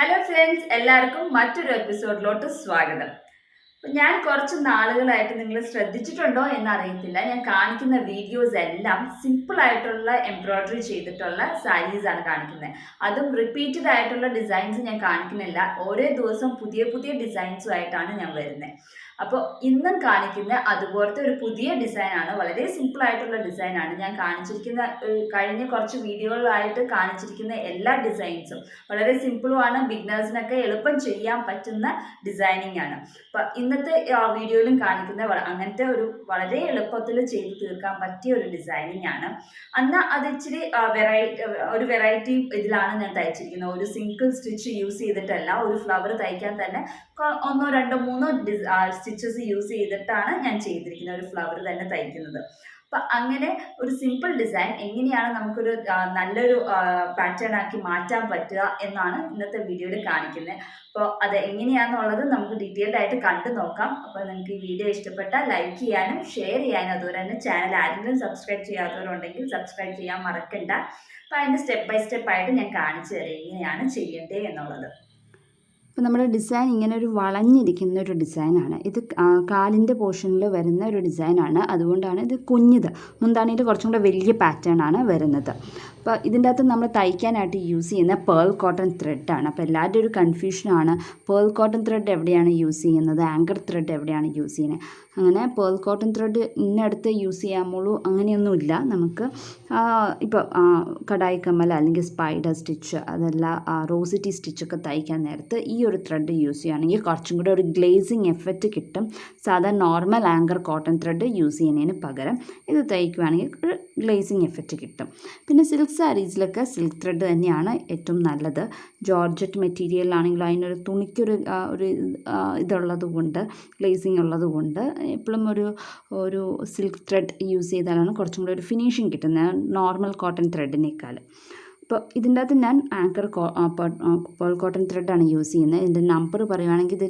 Hello friends, എല്ലാവർക്കും മറ്റൊരു എപ്പിസോഡിലോട്ട് സ്വാഗതം. ഞാൻ കുറച്ച് നാളുകളായിട്ട് നിങ്ങൾ ശ്രദ്ധിച്ചിട്ടുണ്ടോ എന്നറിയത്തില്ല, ഞാൻ കാണിക്കുന്ന വീഡിയോസ് എല്ലാം സിമ്പിൾ ആയിട്ടുള്ള എംബ്രോയിഡറി ചെയ്തിട്ടുള്ള സാരീസ് ആണ് കാണിക്കുന്നത്. അതും റിപ്പീറ്റഡ് ആയിട്ടുള്ള ഡിസൈൻസ് ഞാൻ കാണിക്കുന്നില്ല. ഓരോ ദിവസം പുതിയ പുതിയ ഡിസൈൻസും ആയിട്ടാണ് ഞാൻ വരുന്നത്. അപ്പോൾ ഇന്നും കാണിക്കുന്ന അതുപോലത്തെ ഒരു പുതിയ ഡിസൈനാണ്. വളരെ സിമ്പിൾ ആയിട്ടുള്ള ഡിസൈനാണ് ഞാൻ കാണിച്ചിരിക്കുന്ന. കഴിഞ്ഞ കുറച്ച് വീഡിയോകളായിട്ട് കാണിച്ചിരിക്കുന്ന എല്ലാ ഡിസൈൻസും വളരെ സിമ്പിളുമാണ്. ബിഗിനേഴ്സിനൊക്കെ എളുപ്പം ചെയ്യാൻ പറ്റുന്ന ഡിസൈനിങ് ആണ്. അപ്പം ഇന്നത്തെ വീഡിയോയിലും കാണിക്കുന്ന അങ്ങനത്തെ ഒരു വളരെ എളുപ്പത്തിൽ ചെയ്ത് തീർക്കാൻ പറ്റിയ ഒരു ഡിസൈനിങ് ആണ്. എന്നാൽ അത് ഇച്ചിരി ഒരു വെറൈറ്റി ഇതിലാണ് ഞാൻ തയ്ച്ചിരിക്കുന്നത്. ഒരു സിംഗിൾ സ്റ്റിച്ച് യൂസ് ചെയ്തിട്ടല്ല, ഒരു ഫ്ലവർ തയ്ക്കാൻ തന്നെ ഒന്നോ രണ്ടോ മൂന്നോ സ്റ്റിച്ചസ് യൂസ് ചെയ്തിട്ടാണ് ഞാൻ ചെയ്തിരിക്കുന്നത്, ഒരു ഫ്ലവർ തന്നെ തയ്ക്കുന്നത്. അപ്പം അങ്ങനെ ഒരു സിമ്പിൾ ഡിസൈൻ എങ്ങനെയാണ് നമുക്കൊരു നല്ലൊരു പാറ്റേൺ ആക്കി മാറ്റാൻ പറ്റുക എന്നാണ് ഇന്നത്തെ വീഡിയോയിൽ കാണിക്കുന്നത്. അപ്പോൾ അത് എങ്ങനെയാണെന്നുള്ളത് നമുക്ക് ഡീറ്റെയിൽഡ് ആയിട്ട് കണ്ടു നോക്കാം. അപ്പോൾ നിങ്ങൾക്ക് ഈ വീഡിയോ ഇഷ്ടപ്പെട്ടാൽ ലൈക്ക് ചെയ്യാനും ഷെയർ ചെയ്യാനും, അതുപോലെ തന്നെ ചാനൽ ആരെങ്കിലും സബ്സ്ക്രൈബ് ചെയ്യാത്തവരുണ്ടെങ്കിൽ സബ്സ്ക്രൈബ് ചെയ്യാൻ മറക്കണ്ട. അപ്പോൾ അതിൻ്റെ സ്റ്റെപ്പ് ബൈ സ്റ്റെപ്പ് ആയിട്ട് ഞാൻ കാണിച്ചു തരാം എങ്ങനെയാണ് ചെയ്യേണ്ടത് എന്നുള്ളത്. അപ്പോൾ നമ്മുടെ ഡിസൈൻ ഇങ്ങനെ ഒരു വളഞ്ഞിരിക്കുന്ന ഒരു ഡിസൈനാണ്. ഇത് കാലിൻ്റെ പോർഷനിൽ വരുന്ന ഒരു ഡിസൈനാണ്. അതുകൊണ്ടാണ് ഇത് കുഞ്ഞിത്. മുന്താണിയിൽ കുറച്ചും കൂടെ വലിയ പാറ്റേൺ ആണ് വരുന്നത്. അപ്പോൾ ഇതിൻ്റെ അകത്ത് നമ്മൾ തയ്ക്കാനായിട്ട് യൂസ് ചെയ്യുന്ന പേൾ കോട്ടൺ ത്രെഡാണ്. അപ്പോൾ എല്ലാവരുടെയും ഒരു കൺഫ്യൂഷനാണ്, പേൾ കോട്ടൺ ത്രെഡ് എവിടെയാണ് യൂസ് ചെയ്യുന്നത്, ആങ്കർ ത്രെഡ് എവിടെയാണ് യൂസ് ചെയ്യുന്നത്. അങ്ങനെ പേൾ കോട്ടൺ ത്രെഡ് ഇന്നടുത്ത് യൂസ് ചെയ്യാമുള്ളൂ അങ്ങനെയൊന്നുമില്ല. നമുക്ക് ഇപ്പോൾ കടായി കമ്മൽ അല്ലെങ്കിൽ സ്പൈഡർ സ്റ്റിച്ച്, അതല്ല റോസിറ്റി സ്റ്റിച്ചൊക്കെ തയ്ക്കാൻ നേരത്ത് ഈ ഒരു ത്രെഡ് യൂസ് ചെയ്യുകയാണെങ്കിൽ കുറച്ചും കൂടെ ഒരു ഗ്ലേസിങ് എഫക്റ്റ് കിട്ടും. സാധാരണ normal anchor cotton thread use ചെയ്യുന്നതിന് പകരം ഇത് തയ്ക്കുകയാണെങ്കിൽ ഒരു ഗ്ലേസിങ് എഫക്റ്റ് കിട്ടും. പിന്നെ സിൽക്ക് സാരീസിലൊക്കെ സിൽക്ക് ത്രെഡ് തന്നെയാണ് ഏറ്റവും നല്ലത്. ജോർജറ്റ് മെറ്റീരിയലാണെങ്കിലും അതിനൊരു തുണിക്കൊരു ഇതുള്ളത് കൊണ്ട്, ഗ്ലേസിങ് ഉള്ളത് കൊണ്ട് എപ്പോഴും ഒരു സിൽക്ക് ത്രെഡ് യൂസ് ചെയ്താലാണ് കുറച്ചും കൂടി ഒരു ഫിനിഷിങ് കിട്ടുന്നത് നോർമൽ കോട്ടൺ ത്രെഡിനേക്കാൾ. അപ്പോൾ ഇതിൻ്റെ അകത്ത് ഞാൻ ആങ്കർ പേൾ കോട്ടൺ ത്രെഡാണ് യൂസ് ചെയ്യുന്നത്. ഇതിൻ്റെ നമ്പർ പറയുകയാണെങ്കിൽ ഇത്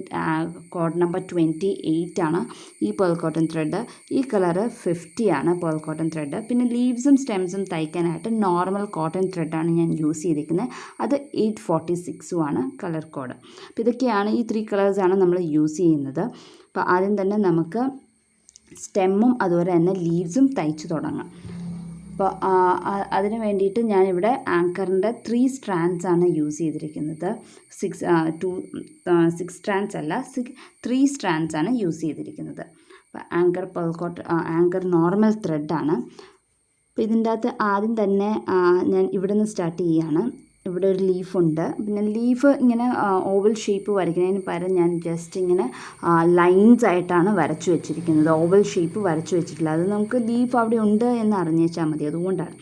കോഡ് നമ്പർ 28 ആണ് ഈ പേൾ കോട്ടൺ ത്രെഡ്. ഈ കളറ് 50 ആണ് പേൾ കോട്ടൺ ത്രെഡ്. പിന്നെ ലീവ്സും സ്റ്റെംസും തയ്ക്കാനായിട്ട് നോർമൽ കോട്ടൺ ത്രെഡാണ് ഞാൻ യൂസ് ചെയ്തിരിക്കുന്നത്. അത് 846 ആണ് കളർ കോഡ്. അപ്പോൾ ഇതൊക്കെയാണ്, ഈ 3 കളേഴ്സാണ് നമ്മൾ യൂസ് ചെയ്യുന്നത്. അപ്പോൾ ആദ്യം തന്നെ നമുക്ക് സ്റ്റെമ്മും അതുപോലെ തന്നെ ലീവ്സും തയ്ച്ച് തുടങ്ങാം. അപ്പോൾ അതിന് വേണ്ടിയിട്ട് ഞാനിവിടെ ആങ്കറിൻ്റെ 3 സ്ട്രാൻഡ്സ് ആണ് യൂസ് ചെയ്തിരിക്കുന്നത്. 6 സ്ട്രാൻഡ്സ് അല്ല, 3 സ്ട്രാൻഡ്സ് ആണ് യൂസ് ചെയ്തിരിക്കുന്നത്. അപ്പോൾ ആങ്കർ നോർമൽ ത്രെഡാണ്. അപ്പോൾ ഇതിൻ്റെ അകത്ത് ആദ്യം തന്നെ ഞാൻ ഇവിടെ നിന്ന് സ്റ്റാർട്ട് ചെയ്യുകയാണ്. ഇവിടെ ഒരു ലീഫുണ്ട്. പിന്നെ ലീഫ് ഇങ്ങനെ ഓവൽ ഷേപ്പ് വരയ്ക്കുന്നതിന് പകരം ഞാൻ ജസ്റ്റ് ഇങ്ങനെ ലൈൻസ് ആയിട്ടാണ് വരച്ചു വെച്ചിരിക്കുന്നത്. ഓവൽ ഷേപ്പ് വരച്ചു വെച്ചിട്ടില്ല. അത് നമുക്ക് ലീഫ് അവിടെ ഉണ്ട് എന്ന് അറിഞ്ഞേച്ചാൽ മതി. അതുകൊണ്ടാണ്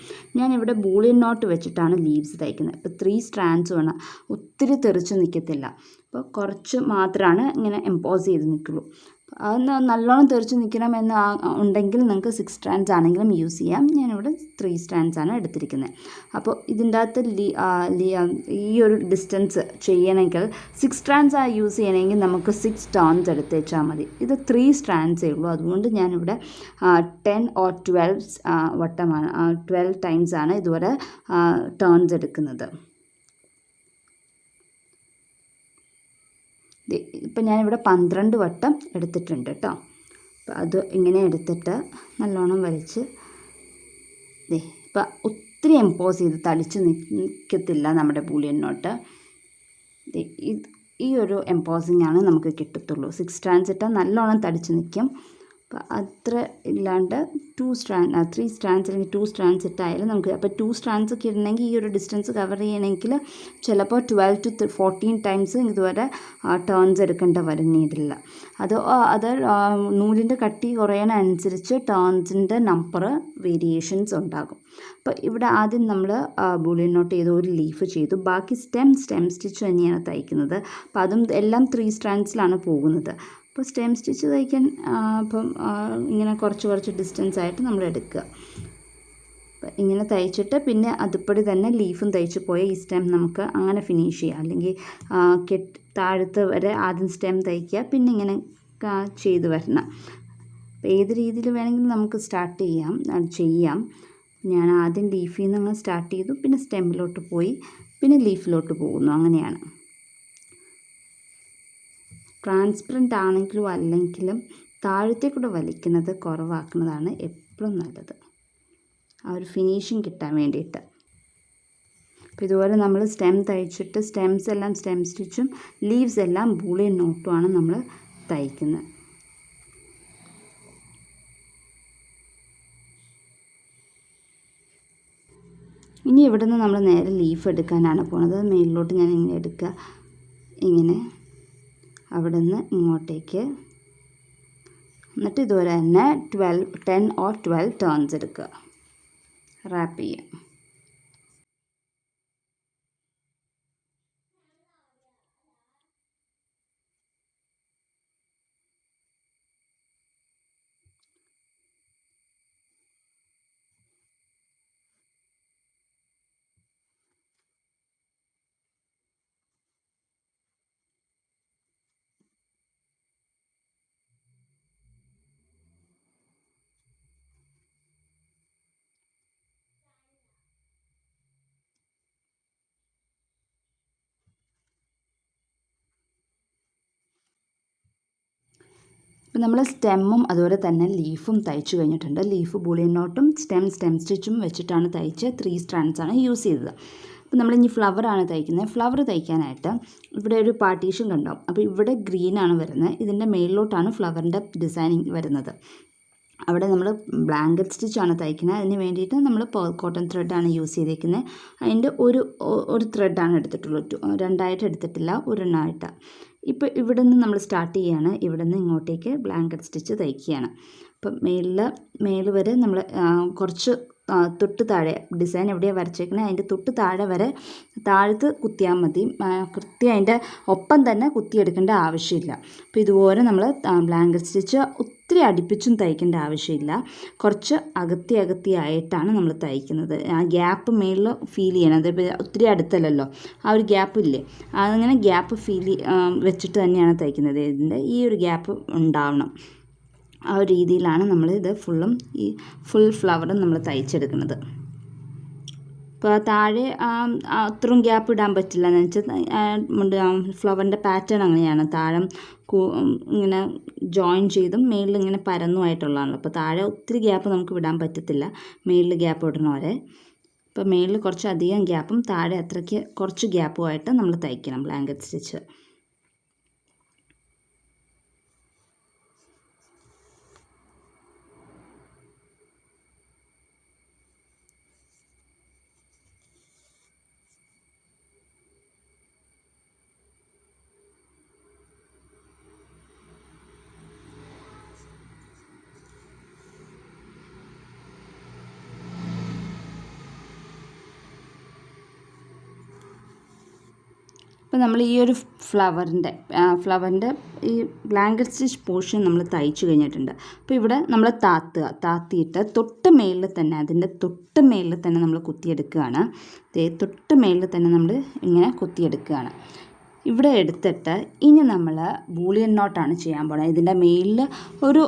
ഞാനിവിടെ ബൂളിയൻ നോട്ട് വെച്ചിട്ടാണ് ലീവ്സ് തയ്ക്കുന്നത്. ഇപ്പോൾ 3 സ്ട്രാൻഡ്സ് വേണം, ഒത്തിരി തെറിച്ച് നിൽക്കത്തില്ല. അപ്പോൾ കുറച്ച് മാത്രമാണ് ഇങ്ങനെ എംപോസ് ചെയ്ത് നിൽക്കുള്ളൂ. അത് നല്ലോണം തെറിച്ച് നിൽക്കണമെന്ന് ഉണ്ടെങ്കിൽ നിങ്ങൾക്ക് 6 സ്ട്രാൻഡ്സ് ആണെങ്കിലും യൂസ് ചെയ്യാം. ഞാനിവിടെ 3 സ്ട്രാൻഡ്സ് ആണ് എടുത്തിരിക്കുന്നത്. അപ്പോൾ ഇതിൻ്റെ അകത്ത് ഈ ഒരു ഡിസ്റ്റൻസ് ചെയ്യണമെങ്കിൽ 6 സ്ട്രാൻഡ്സ് യൂസ് ചെയ്യണമെങ്കിൽ നമുക്ക് 6 ടേൺസ് എടുത്തേച്ചാൽ മതി. ഇത് 3 സ്ട്രാൻഡ്സേ ഉള്ളൂ. അതുകൊണ്ട് ഞാനിവിടെ 10 or 12 വട്ടമാണ്, 12 ടൈംസ് ആണ് ഇതുവരെ ടേൺസ് എടുക്കുന്നത്. ഇപ്പം ഞാനിവിടെ 12 വട്ടം എടുത്തിട്ടുണ്ട് കേട്ടോ. അപ്പം അത് ഇങ്ങനെ എടുത്തിട്ട് നല്ലോണം വലിച്ച് ഇപ്പം ഒത്തിരി എംപോസ് ചെയ്ത് തളിച്ച് നിൽക്കത്തില്ല നമ്മുടെ ബൂളിയൻ നോട്ട്. ഈ ഒരു എംപോസിങ് ആണ് നമുക്ക് കിട്ടത്തുള്ളൂ. 6 സ്ട്രാൻഡ്സ് ഇട്ടാൽ നല്ലോണം തടിച്ച് നിൽക്കും. അപ്പോൾ അത്ര ഇല്ലാണ്ട് 3 സ്ട്രാൻഡ്സ് അല്ലെങ്കിൽ 2 സ്ട്രാൻഡ്സ് ഇട്ടായാലും നമുക്ക്. അപ്പോൾ 2 സ്ട്രാൻഡ്സ് ഒക്കെ ഇടണമെങ്കിൽ ഈ ഒരു ഡിസ്റ്റൻസ് കവർ ചെയ്യണമെങ്കിൽ ചിലപ്പോൾ 12 to 14 ടൈംസ് ഇതുവരെ ടേൺസ് എടുക്കേണ്ട വരുന്നില്ല. അത് നൂലിൻ്റെ കട്ടി കുറയാനനുസരിച്ച് ടേൺസിൻ്റെ നമ്പർ വേരിയേഷൻസ് ഉണ്ടാകും. അപ്പോൾ ഇവിടെ ആദ്യം നമ്മൾ ബൂളിയൻ നോട്ട് ചെയ്ത് ഒരു ലീഫ് ചെയ്തു. ബാക്കി സ്റ്റെം സ്റ്റിച്ച് തന്നെയാണ് തയ്ക്കുന്നത്. അപ്പോൾ അതും എല്ലാം 3 സ്ട്രാൻഡ്സിലാണ് പോകുന്നത്. അപ്പോൾ സ്റ്റെം സ്റ്റിച്ച് തയ്ക്കാൻ ഇങ്ങനെ കുറച്ച് ഡിസ്റ്റൻസ് ആയിട്ട് നമ്മൾ എടുക്കുക. അപ്പം ഇങ്ങനെ തയ്ച്ചിട്ട് പിന്നെ അതുപടി തന്നെ ലീഫും തയ്ച്ച് പോയ ഈ സ്റ്റെം നമുക്ക് അങ്ങനെ ഫിനിഷ് ചെയ്യാം. അല്ലെങ്കിൽ താഴത്ത് വരെ ആദ്യം സ്റ്റെം തയ്ക്കുക, പിന്നെ ഇങ്ങനെ ചെയ്ത് വരണം. അപ്പോൾ ഏത് രീതിയിൽ വേണമെങ്കിലും നമുക്ക് സ്റ്റാർട്ട് ചെയ്യാം. ഞാൻ ആദ്യം ലീഫിൽ നിന്ന് സ്റ്റാർട്ട് ചെയ്തു, പിന്നെ സ്റ്റെമ്മിലോട്ട് പോയി, പിന്നെ ലീഫിലോട്ട് പോകുന്നു. അങ്ങനെയാണ്. ട്രാൻസ്പെറൻറ്റ് ആണെങ്കിലും അല്ലെങ്കിലും താഴത്തേക്കൂടെ വലിക്കുന്നത് കുറവാക്കുന്നതാണ് എപ്പോഴും നല്ലത്, ആ ഒരു ഫിനിഷിങ് കിട്ടാൻ വേണ്ടിയിട്ട്. അപ്പോൾ ഇതുപോലെ നമ്മൾ സ്റ്റെം തയ്ച്ചിട്ട് സ്റ്റെംസ് എല്ലാം സ്റ്റെം സ്റ്റിച്ചും ലീവ്സ് എല്ലാം ബൂളിയൻ നോട്ടുമാണ് നമ്മൾ തയ്ക്കുന്നത്. ഇനി ഇവിടെ നിന്ന് നമ്മൾ നേരെ ലീഫ് എടുക്കാനാണ് പോകുന്നത്. മേലിലോട്ട് ഞാൻ ഇങ്ങനെ എടുക്കുക, ഇങ്ങനെ അവിടെ നിന്ന് ഇങ്ങോട്ടേക്ക്, എന്നിട്ട് ഇതുപോലെ തന്നെ 10 or 12 ടേൺസ് എടുക്കുക, റാപ്പ് ചെയ്യുക. അപ്പോൾ നമ്മൾ സ്റ്റെമ്മും അതുപോലെ തന്നെ ലീഫും തയ്ച്ചു കഴിഞ്ഞിട്ടുണ്ട്. ലീഫ് ബൂളിയൻ നോട്ടും സ്റ്റെം സ്റ്റിച്ചും വെച്ചിട്ടാണ് തയ്ച്ച് 3 strands ആണ് യൂസ് ചെയ്തത്. അപ്പോൾ നമ്മളിനി ഫ്ലവറാണ് തയ്ക്കുന്നത്. ഫ്ലവർ തയ്ക്കാനായിട്ട് ഇവിടെ ഒരു പാർട്ടീഷൻ കണ്ടാവും. അപ്പോൾ ഇവിടെ ഗ്രീനാണ് വരുന്നത്, ഇതിൻ്റെ മേളിലോട്ടാണ് ഫ്ലവറിൻ്റെ ഡിസൈനിങ് വരുന്നത്. അവിടെ നമ്മൾ ബ്ലാങ്കറ്റ് സ്റ്റിച്ചാണ് തയ്ക്കുന്നത്. അതിന് വേണ്ടിയിട്ട് നമ്മൾ പേൾ കോട്ടൺ ത്രെഡാണ് യൂസ് ചെയ്തേക്കുന്നത്. അതിൻ്റെ ഒരു ത്രെഡാണ് എടുത്തിട്ടുള്ളൂ, 2ആയിട്ട് എടുത്തിട്ടില്ല, ഒരെണ്ണമായിട്ട്. ഇപ്പോൾ ഇവിടെ നിന്ന് നമ്മൾ സ്റ്റാർട്ട് ചെയ്യുകയാണ്. ഇവിടെ നിന്ന് ഇങ്ങോട്ടേക്ക് ബ്ലാങ്കറ്റ് സ്റ്റിച്ച് തയ്ക്കുകയാണ്. അപ്പം മേല് വരെ നമ്മൾ കുറച്ച് തൊട്ട് താഴെ ഡിസൈൻ എവിടെയാണ് വരച്ചേക്കുന്നത് അതിൻ്റെ തൊട്ട് താഴെ വരെ താഴത്ത് കുത്തിയാൽ മതി, കൃത്യം അതിൻ്റെ ഒപ്പം തന്നെ കുത്തിയെടുക്കേണ്ട ആവശ്യമില്ല. അപ്പോൾ ഇതുപോലെ നമ്മൾ ബ്ലാങ്കറ്റ് സ്റ്റിച്ച് ഒത്തിരി അടുപ്പിച്ചും തയ്ക്കേണ്ട ആവശ്യമില്ല, കുറച്ച് അകത്തിയായിട്ടാണ് നമ്മൾ തയ്ക്കുന്നത്. ആ ഗ്യാപ്പ് മേളിൽ ഫീൽ ചെയ്യണം, അത് ഒത്തിരി അടുത്തല്ലല്ലോ, ആ ഒരു ഗ്യാപ്പ് ഇല്ലേ, അങ്ങനെ ഗ്യാപ്പ് വെച്ചിട്ട് തന്നെയാണ് തയ്ക്കുന്നത്. ഇതിൻ്റെ ഈ ഒരു ഗ്യാപ്പ് ഉണ്ടാവണം, ആ ഒരു രീതിയിലാണ് നമ്മൾ ഇത് ഫുൾ ഫ്ലവറും നമ്മൾ തയ്ച്ചെടുക്കുന്നത്. ഇപ്പോൾ താഴെ അത്രയും ഗ്യാപ്പ് ഇടാൻ പറ്റില്ല എന്ന് വെച്ചാൽ ഫ്ലവറിൻ്റെ പാറ്റേൺ അങ്ങനെയാണ്, താഴെ ഇങ്ങനെ ജോയിൻ ചെയ്തും മേളിൽ ഇങ്ങനെ പരന്നുമായിട്ടുള്ളതാണല്ലോ. അപ്പോൾ താഴെ ഒത്തിരി ഗ്യാപ്പ് നമുക്ക് വിടാൻ പറ്റത്തില്ല, മേളിൽ ഗ്യാപ്പ് ഇടണ വരെ. അപ്പോൾ മേളിൽ കുറച്ച് അധികം ഗ്യാപ്പും താഴെ അത്രയ്ക്ക് കുറച്ച് ഗ്യാപ്പുമായിട്ട് നമ്മൾ തയ്ക്കണം ബ്ലാങ്കറ്റ് സ്റ്റിച്ച്. അപ്പോൾ നമ്മൾ ഈ ഒരു ഫ്ലവറിൻ്റെ ഈ ബ്ലാങ്കറ്റ് സ്റ്റിച്ച് പോർഷൻ നമ്മൾ തയ്ച്ചു കഴിഞ്ഞിട്ടുണ്ട്. അപ്പോൾ ഇവിടെ നമ്മൾ താത്തിയിട്ട് തൊട്ട് മേളിൽ തന്നെ, അതിൻ്റെ തൊട്ട് മേളിൽ തന്നെ നമ്മൾ കുത്തിയെടുക്കുകയാണ്. തൊട്ട് മേളിൽ തന്നെ നമ്മൾ ഇങ്ങനെ കുത്തിയെടുക്കുകയാണ്. ഇവിടെ എടുത്തിട്ട് ഇനി നമ്മൾ ബൂളിയൻ നോട്ടാണ് ചെയ്യാൻ പോകുന്നത്. ഇതിൻ്റെ മേലിൽ ഒരു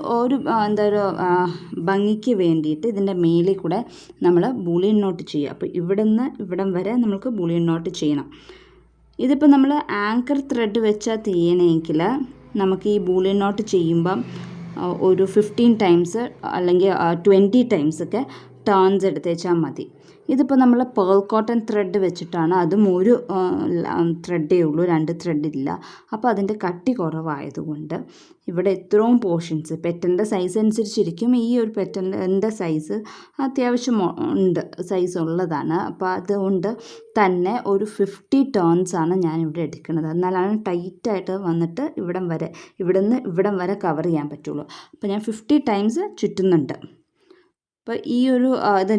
ഭംഗിക്ക് വേണ്ടിയിട്ട് ഇതിൻ്റെ മേലിൽ കൂടെ നമ്മൾ ബൂളിയൻ നോട്ട് ചെയ്യുക. അപ്പോൾ ഇവിടം വരെ നമുക്ക് ബൂളിയൻ നോട്ട് ചെയ്യണം. ഇതിപ്പോൾ നമ്മൾ ആങ്കർ ത്രെഡ് വെച്ചാൽ ചെയ്യണമെങ്കിൽ നമുക്ക് ഈ ബൂളിയൻ നോട്ട് ചെയ്യുമ്പം ഒരു 15 ടൈംസ് അല്ലെങ്കിൽ 20 ടൈംസൊക്കെ ടേൺസ് എടുത്തേച്ചാൽ മതി. ഇതിപ്പോൾ നമ്മൾ പേൾ കോട്ടൺ ത്രെഡ് വെച്ചിട്ടാണ്, അതും ഒരു ത്രെഡേ ഉള്ളൂ, 2 ത്രെഡില്ല. അപ്പോൾ അതിൻ്റെ കട്ടി കുറവായതുകൊണ്ട് ഇവിടെ ഇത്രയും പോർഷൻസ് പെറ്റലിൻ്റെ സൈസ് അനുസരിച്ചിരിക്കും. ഈ ഒരു പെറ്റലിൻ്റെ സൈസ് അത്യാവശ്യം സൈസ് ഉള്ളതാണ്. അപ്പോൾ അതുകൊണ്ട് തന്നെ ഒരു 50 ടേൺസാണ് ഞാനിവിടെ എടുക്കുന്നത്. എന്നാലാണ് ടൈറ്റായിട്ട് വന്നിട്ട് ഇവിടം വരെ കവർ ചെയ്യാൻ പറ്റുള്ളൂ. അപ്പോൾ ഞാൻ 50 ടൈംസ് ചുറ്റുന്നുണ്ട്. അപ്പോൾ ഈ ഒരു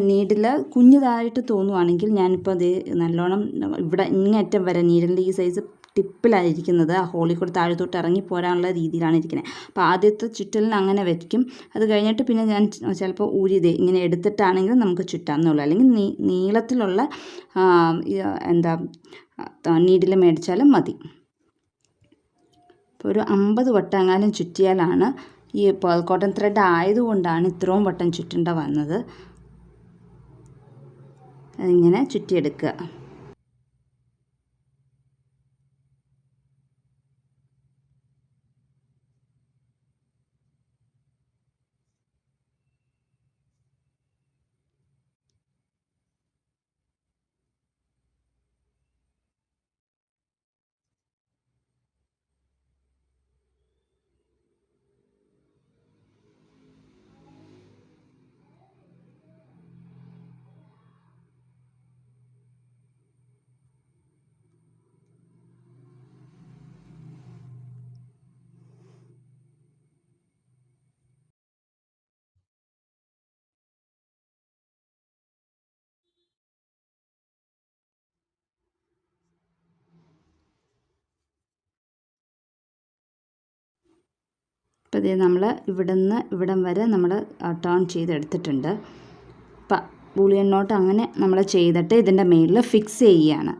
നീഡിൽ കുഞ്ഞതായിട്ട് തോന്നുവാണെങ്കിൽ ഞാനിപ്പോൾ അത് നല്ലോണം ഇവിടെ ഇങ്ങേറ്റം വരെ നീഡിൻ്റെ ഈ സൈസ് ടിപ്പിലായിരിക്കുന്നത്, ആ ഹോളിൽ കൂടെ താഴത്തോട്ട് ഇറങ്ങി പോരാനുള്ള രീതിയിലാണ് ഇരിക്കുന്നത്. അപ്പോൾ ആദ്യത്തെ ചുറ്റലിന് അങ്ങനെ വയ്ക്കും. അത് കഴിഞ്ഞിട്ട് പിന്നെ ഞാൻ ചിലപ്പോൾ ഇങ്ങനെ എടുത്തിട്ടാണെങ്കിൽ നമുക്ക് ചുറ്റാമെന്നുള്ളൂ, അല്ലെങ്കിൽ നീളത്തിലുള്ള നീഡിൽ മേടിച്ചാലും മതി. അപ്പോൾ ഒരു 50 വട്ടമെങ്ങാനും ചുറ്റിയാലാണ്, ഈ പേൾ കോട്ടൺ ത്രെഡ് ആയതുകൊണ്ടാണ് ഇത്രയും വട്ടം ചുറ്റേണ്ട വന്നത്. അതിങ്ങനെ ചുറ്റിയെടുക്കുക. അപ്പോൾ ഇത് നമ്മൾ ഇവിടുന്ന് ഇവിടം വരെ നമ്മൾ ടേൺ ചെയ്തെടുത്തിട്ടുണ്ട്. അപ്പം ബൂളിയൻ നോട്ട് അങ്ങനെ നമ്മൾ ചെയ്തിട്ട് ഇതിൻ്റെ മേളിൽ ഫിക്സ് ചെയ്യുകയാണ്.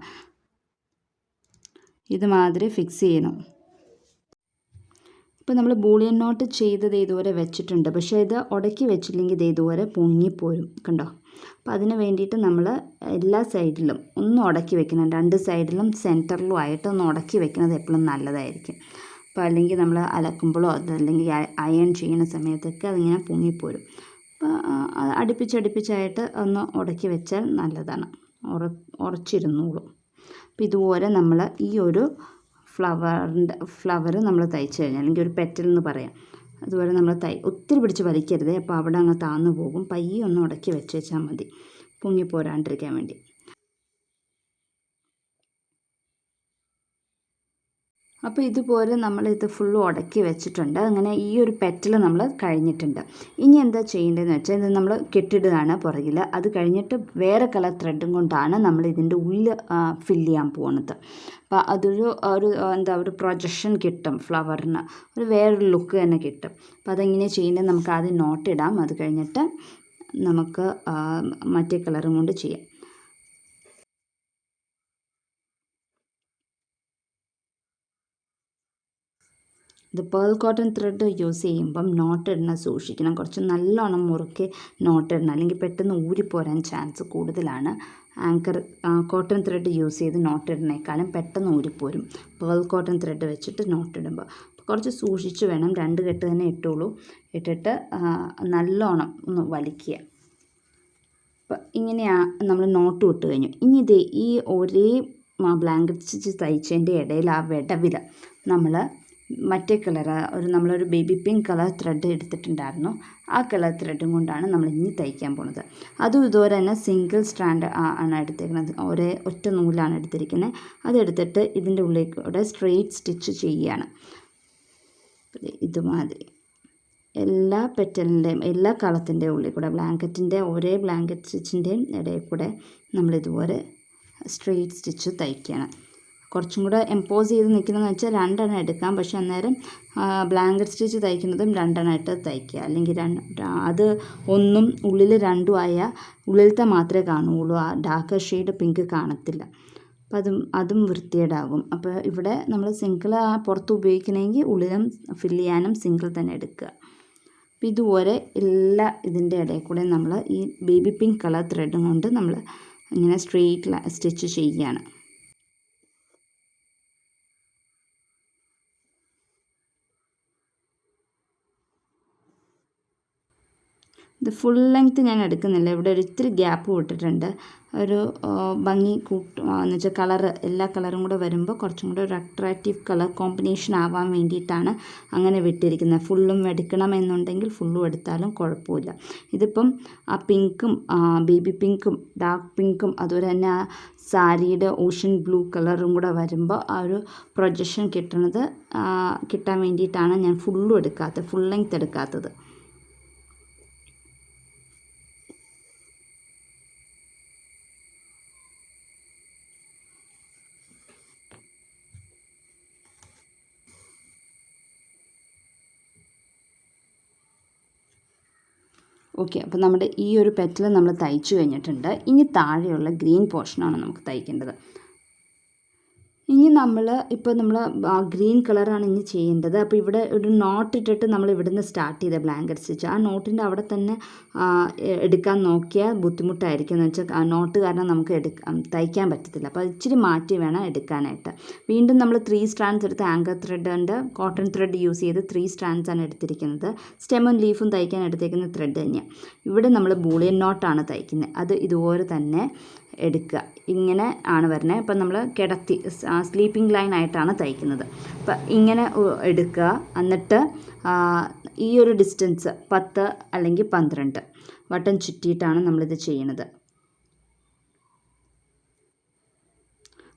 ഇതുമാതിരി ഫിക്സ് ചെയ്യണം. ഇപ്പോൾ നമ്മൾ ബൂളിയൻ നോട്ട് ചെയ്തത് ഇതുവരെ വെച്ചിട്ടുണ്ട്. പക്ഷേ ഇത് ഉടക്കി വെച്ചില്ലെങ്കിൽ ഇത് ഇതുവരെ പൊങ്ങിപ്പോരും, കണ്ടോ. അപ്പോൾ അതിന് വേണ്ടിയിട്ട് നമ്മൾ എല്ലാ സൈഡിലും ഒന്ന് ഉടക്കി വെക്കണം. 2 സൈഡിലും സെൻറ്ററിലും ആയിട്ട് ഒന്ന് ഉടക്കി വെക്കുന്നത് എപ്പോഴും നല്ലതായിരിക്കും. അപ്പോൾ അല്ലെങ്കിൽ നമ്മൾ അലക്കുമ്പോഴോ അതല്ലെങ്കിൽ അയൺ ചെയ്യുന്ന സമയത്തൊക്കെ അതിങ്ങനെ പൊങ്ങിപ്പോരും. അപ്പോൾ അടുപ്പിച്ചടുപ്പിച്ചായിട്ട് ഒന്ന് ഉടക്കി വെച്ചാൽ നല്ലതാണ്, ഉറച്ചിരുന്നോളും. അപ്പോൾ ഇതുപോലെ നമ്മൾ ഈ ഒരു ഫ്ലവർ നമ്മൾ തയ്ച്ച് കഴിഞ്ഞാൽ, അല്ലെങ്കിൽ ഒരു പെറ്റൽ എന്ന് പറയാം, അതുപോലെ നമ്മൾ ഒത്തിരി പിടിച്ച് വലിക്കരുത്. അപ്പോൾ അവിടെ അങ്ങ് താന്നു പോകും. പയ്യെ ഒന്ന് ഉടക്കി വെച്ചാൽ മതി, പൊങ്ങിപ്പോരാണ്ടിരിക്കാൻ വേണ്ടി. അപ്പോൾ ഇതുപോലെ നമ്മളിത് ഫുള്ള് ഉടക്കി വെച്ചിട്ടുണ്ട്. അങ്ങനെ ഈ ഒരു പെറ്റൽ നമ്മൾ കഴിഞ്ഞിട്ടുണ്ട്. ഇനി എന്താ ചെയ്യേണ്ടതെന്ന് വെച്ചാൽ ഇത് നമ്മൾ കെട്ടിടുകയാണ് പുറകിൽ. അത് കഴിഞ്ഞിട്ട് വേറെ കളർ ത്രെഡും കൊണ്ടാണ് നമ്മൾ ഇതിൻ്റെ ഉള്ളിൽ ഫില്ല് ചെയ്യാൻ പോകുന്നത്. അപ്പോൾ അതൊരു ഒരു പ്രൊജക്ഷൻ കിട്ടും, ഫ്ലവറിന് വേറൊരു ലുക്ക് തന്നെ കിട്ടും. അപ്പോൾ അതെങ്ങനെ ചെയ്യേണ്ടത് നമുക്ക് ആദ്യം നോട്ടിടാം. അത് കഴിഞ്ഞിട്ട് നമുക്ക് മറ്റേ കളറും കൊണ്ട് ചെയ്യാം. ഇത് പേൾ കോട്ടൺ ത്രെഡ് യൂസ് ചെയ്യുമ്പം നോട്ടിടണം സൂക്ഷിക്കണം. കുറച്ച് നല്ലോണം മുറുക്കി നോട്ടിടണം, അല്ലെങ്കിൽ പെട്ടെന്ന് ഊരിപ്പോരാൻ ചാൻസ് കൂടുതലാണ്. കോട്ടൺ ത്രെഡ് യൂസ് ചെയ്ത് നോട്ടിടുന്നേക്കാളും പെട്ടെന്ന് ഊരിപ്പോരും പേൾ കോട്ടൺ ത്രെഡ് വെച്ചിട്ട് നോട്ടിടുമ്പോൾ. കുറച്ച് സൂക്ഷിച്ച് വേണം. 2 കെട്ട് തന്നെ ഇട്ടുള്ളൂ. ഇട്ടിട്ട് നല്ലോണം ഒന്ന് വലിക്കുക. അപ്പോൾ ഇങ്ങനെയാണ് നമ്മൾ നോട്ട് ഇട്ട് കഴിഞ്ഞു. ഇനി ഇത് ഈ ഒരേ ബ്ലാങ്കറ്റ് സ്റ്റിച്ച് തയ്ച്ചതിൻ്റെ ഇടയിൽ ആ വിടവിൽ നമ്മൾ മറ്റേ കളർ നമ്മളൊരു ബേബി പിങ്ക് കളർ ത്രെഡ് എടുത്തിട്ടുണ്ടായിരുന്നു. ആ കളർ ത്രെഡും കൊണ്ടാണ് നമ്മൾ ഇനി തയ്ക്കാൻ പോകുന്നത്. അതും ഇതുപോലെ തന്നെ സിംഗിൾ സ്ട്രാൻഡ് ആണ് എടുത്തിരിക്കുന്നത്. ഒറ്റ നൂലാണ് എടുത്തിരിക്കുന്നത്. അതെടുത്തിട്ട് ഇതിൻ്റെ ഉള്ളിൽ കൂടെ സ്ട്രെയിറ്റ് സ്റ്റിച്ച് ചെയ്യുകയാണ്. ഇതുമാതിരി എല്ലാ പെറ്റലിൻ്റെയും എല്ലാ കളത്തിൻ്റെ ഉള്ളിൽ കൂടെ ഒരേ ബ്ലാങ്കറ്റ് സ്റ്റിച്ചിൻ്റെയും ഇടയിൽ കൂടെ നമ്മളിതുപോലെ സ്ട്രെയിറ്റ് സ്റ്റിച്ച് തയ്ക്കുകയാണ്. കുറച്ചും കൂടെ എംപോസ് ചെയ്ത് നിൽക്കുന്നതെന്ന് വെച്ചാൽ 2 എണ്ണം എടുക്കാം. പക്ഷെ അന്നേരം ബ്ലാങ്കറ്റ് സ്റ്റിച്ച് തയ്ക്കുന്നതും 2 എണ്ണം ഇട്ട് തയ്ക്കുക. അല്ലെങ്കിൽ അത് ഒന്നും ഉള്ളിൽ 2 ആയാൽ ഉള്ളിലത്തെ മാത്രമേ കാണുകയുള്ളൂ. ആ ഡാർക്ക് ഷെയ്ഡ് പിങ്ക് കാണത്തില്ല. അപ്പം അതും വൃത്തികേടാകും. അപ്പോൾ ഇവിടെ നമ്മൾ സിംഗിൾ പുറത്ത് ഉപയോഗിക്കണമെങ്കിൽ ഉള്ളിലും ഫില്ല് ചെയ്യാനും സിംഗിൾ തന്നെ എടുക്കുക. അപ്പോൾ ഇതുപോലെ എല്ലാ ഇതിൻ്റെ ഇടയിൽ കൂടെ നമ്മൾ ഈ ബേബി പിങ്ക് കളർ ത്രെഡും കൊണ്ട് നമ്മൾ ഇങ്ങനെ സ്ട്രെയിറ്റ് സ്റ്റിച്ച് ചെയ്യുകയാണ്. ഇത് ഫുൾ ലെങ്ത്ത് ഞാൻ എടുക്കുന്നില്ല. ഇവിടെ ഒരു ഇത്തിരി ഗ്യാപ്പ് വിട്ടിട്ടുണ്ട്. ഒരു ഭംഗി എന്ന് വെച്ചാൽ കളറ് എല്ലാ കളറും കൂടെ വരുമ്പോൾ കുറച്ചും കൂടെ ഒരു അട്രാക്റ്റീവ് കളർ കോമ്പിനേഷൻ ആവാൻ വേണ്ടിയിട്ടാണ് അങ്ങനെ വിട്ടിരിക്കുന്നത്. ഫുള്ളും എടുക്കണമെന്നുണ്ടെങ്കിൽ ഫുള്ളും എടുത്താലും കുഴപ്പമില്ല. ഇതിപ്പം ആ പിങ്കും ബേബി പിങ്കും ഡാർക്ക് പിങ്കും അതുപോലെ തന്നെ ആ സാരിയുടെ ഓഷ്യൻ ബ്ലൂ കളറും കൂടെ വരുമ്പോൾ ആ ഒരു പ്രൊജക്ഷൻ കിട്ടാൻ വേണ്ടിയിട്ടാണ് ഞാൻ ഫുള്ളും എടുക്കാത്തത്, ഫുൾ ലെങ്ത്ത് എടുക്കാത്തത്. ഓക്കെ, അപ്പോൾ നമ്മുടെ ഈ ഒരു പെറ്റൽ നമ്മൾ തയ്ച്ചു കഴിഞ്ഞിട്ടുണ്ട്. ഇനി താഴെയുള്ള ഗ്രീൻ പോർഷനാണ് നമുക്ക് തയ്ക്കേണ്ടത്. ഇനി നമ്മൾ ഗ്രീൻ കളറാണ് ഇനി ചെയ്യേണ്ടത്. അപ്പോൾ ഇവിടെ ഒരു നോട്ട് ഇട്ടിട്ട് നമ്മൾ ഇവിടുന്ന് സ്റ്റാർട്ട് ചെയ്ത ബ്ലാങ്കറ്റ് സ്റ്റിച്ച് ആ നോട്ടിൻ്റെ അവിടെ തന്നെ എടുക്കാൻ നോക്കിയാൽ ബുദ്ധിമുട്ടായിരിക്കും. എന്ന് വെച്ചാൽ ആ നോട്ട് കാരണം നമുക്ക് തയ്ക്കാൻ പറ്റത്തില്ല. അപ്പോൾ ഇച്ചിരി മാറ്റി വേണം എടുക്കാനായിട്ട്. വീണ്ടും നമ്മൾ 3 സ്ട്രാൻഡ്സ് എടുത്ത് anchor thread cotton thread use ചെയ്ത് 3 സ്ട്രാൻഡ്സാണ് എടുത്തിരിക്കുന്നത്. സ്റ്റെമും ലീഫും തയ്ക്കാൻ എടുത്തേക്കുന്ന ത്രെഡ് തന്നെയാണ്. ഇവിടെ നമ്മൾ ബൂളിയൻ നോട്ടാണ് തയ്ക്കുന്നത്. അത് ഇതുപോലെ തന്നെ എടുക്കുക. ഇങ്ങനെ ആണ് വരുന്നത്. അപ്പം നമ്മൾ കിടത്തി സ്ലീപ്പിംഗ് ലൈൻ ആയിട്ടാണ് തയ്ക്കുന്നത്. അപ്പം ഇങ്ങനെ എടുക്കുക. എന്നിട്ട് ഈ ഒരു ഡിസ്റ്റൻസ് 10 അല്ലെങ്കിൽ 12 വട്ടം ചുറ്റിയിട്ടാണ് നമ്മളിത് ചെയ്യുന്നത്.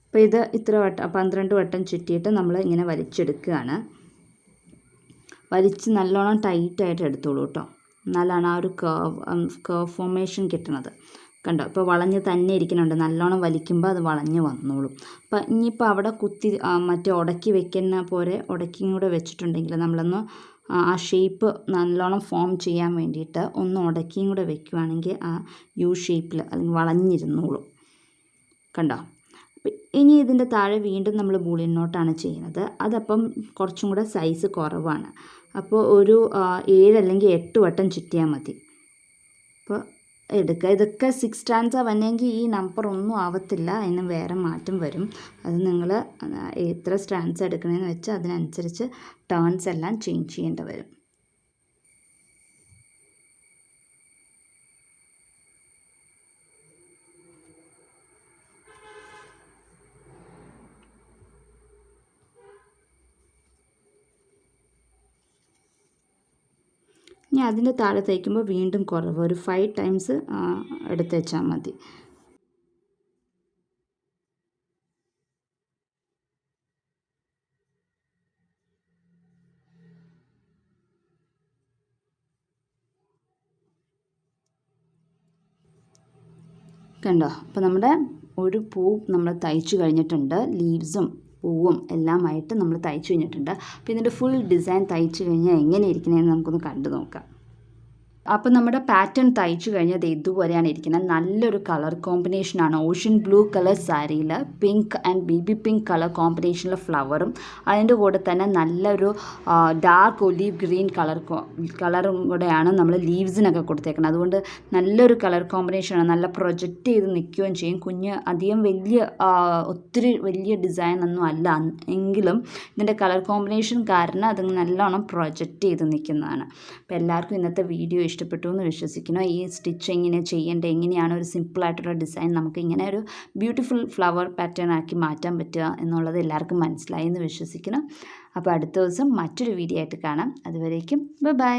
അപ്പോൾ ഇത് ഇത്ര 12 വട്ടം ചുറ്റിയിട്ട് നമ്മൾ ഇങ്ങനെ വലിച്ചെടുക്കുകയാണ്. വലിച്ച് നല്ലോണം ടൈറ്റായിട്ട് എടുത്തോളൂ കേട്ടോ. എന്നാലാണ് ആ ഒരു കർവ് ഫോർമേഷൻ കിട്ടുന്നത്. കണ്ടോ ഇപ്പോൾ വളഞ്ഞ് തന്നെ ഇരിക്കുന്നുണ്ട്, നല്ലോണം വലിക്കുമ്പോൾ അത് വളഞ്ഞ് വന്നോളും. അപ്പോൾ ഇനിയിപ്പോൾ അവിടെ കുത്തി മറ്റേ ഉടക്കി വെക്കുന്ന പോലെ ഉടക്കിയും കൂടെ വെച്ചിട്ടുണ്ടെങ്കിൽ നമ്മളൊന്ന് ആ ഷേപ്പ് നല്ലോണം ഫോം ചെയ്യാൻ വേണ്ടിയിട്ട് ഒന്ന് ഉടക്കിയും കൂടെ വെക്കുകയാണെങ്കിൽ ആ യു ഷേപ്പിൽ അല്ലെങ്കിൽ വളഞ്ഞിരുന്നോളും. കണ്ടോ? ഇനി ഇതിൻ്റെ താഴെ വീണ്ടും നമ്മൾ ബൂളിയൻ നോട്ടാണ് ചെയ്യുന്നത്. അതപ്പം കുറച്ചും കൂടെ സൈസ് കുറവാണ്. അപ്പോൾ ഒരു 7 അല്ലെങ്കിൽ 8 വട്ടം ചുറ്റിയാൽ മതി. അപ്പോൾ എടുക്കുക. ഇതൊക്കെ 6 സ്റ്റാൻഡ്സാ വന്നെങ്കിൽ ഈ നമ്പർ ഒന്നും ആവത്തില്ല, അതിന് വേറെ മാറ്റം വരും. അത് നിങ്ങൾ എത്ര സ്റ്റാൻഡ്സ് എടുക്കണമെന്ന് വെച്ചാൽ അതിനനുസരിച്ച് ടേൺസ് എല്ലാം ചേഞ്ച് ചെയ്യേണ്ടി വരും. ഇനി അതിൻ്റെ താഴെ തയ്ക്കുമ്പോൾ വീണ്ടും കുറവ്, ഒരു 5 ടൈംസ് എടുത്ത് വെച്ചാൽ മതി. കണ്ടോ? അപ്പോൾ നമ്മുടെ ഒരു പൂ നമ്മൾ തയ്ച്ചു കഴിഞ്ഞിട്ടുണ്ട്. ലീവ്സും പൂവും എല്ലാമായിട്ട് നമ്മൾ തയ്ച്ചു കഴിഞ്ഞിട്ടുണ്ട്. അപ്പോൾ ഇതിൻ്റെ ഫുൾ ഡിസൈൻ തയ്ച്ചു കഴിഞ്ഞാൽ എങ്ങനെ ഇരിക്കണമെന്ന് നമുക്കൊന്ന് കണ്ടു നോക്കാം. അപ്പോൾ നമ്മുടെ പാറ്റേൺ തയ്ച്ചു കഴിഞ്ഞത് ഇതുപോലെയാണ് ഇരിക്കുന്നത്. നല്ലൊരു കളർ കോമ്പിനേഷനാണ്. ഓഷ്യൻ ബ്ലൂ കളർ സാരിയിൽ pink and baby pink colour കോമ്പിനേഷനിലെ ഫ്ലവറും അതിൻ്റെ കൂടെ തന്നെ നല്ലൊരു ഡാർക്ക് ഒലീവ് ഗ്രീൻ കളറും കൂടെയാണ് നമ്മൾ ലീവ്സിനൊക്കെ കൊടുത്തേക്കുന്നത്. അതുകൊണ്ട് നല്ലൊരു കളർ കോമ്പിനേഷനാണ്. നല്ല പ്രൊജക്റ്റ് ചെയ്ത് നിൽക്കുകയും ചെയ്യും. കുഞ്ഞ് അധികം ഒത്തിരി വലിയ ഡിസൈനൊന്നും അല്ല, എങ്കിലും ഇതിൻ്റെ കളർ കോമ്പിനേഷൻ കാരണം അത് നല്ലോണം പ്രൊജക്റ്റ് ചെയ്ത് നിൽക്കുന്നതാണ്. അപ്പോൾ എല്ലാവർക്കും ഇന്നത്തെ വീഡിയോ ഇഷ്ടപ്പെട്ടു എന്ന് വിശ്വസിക്കുന്നു. ഈ സ്റ്റിച്ച് എങ്ങനെ ചെയ്യേണ്ടത്, എങ്ങനെയാണ് ഒരു സിമ്പിളായിട്ടുള്ള ഡിസൈൻ നമുക്ക് ഇങ്ങനെ ഒരു ബ്യൂട്ടിഫുൾ ഫ്ലവർ പാറ്റേൺ ആക്കി മാറ്റാൻ പറ്റുക എന്നുള്ളത് എല്ലാവർക്കും മനസ്സിലായി എന്ന് വിശ്വസിക്കുന്നു. അപ്പോൾ അടുത്ത ദിവസം മറ്റൊരു വീഡിയോ ആയിട്ട് കാണാം. അതുവരേക്കും ബൈ.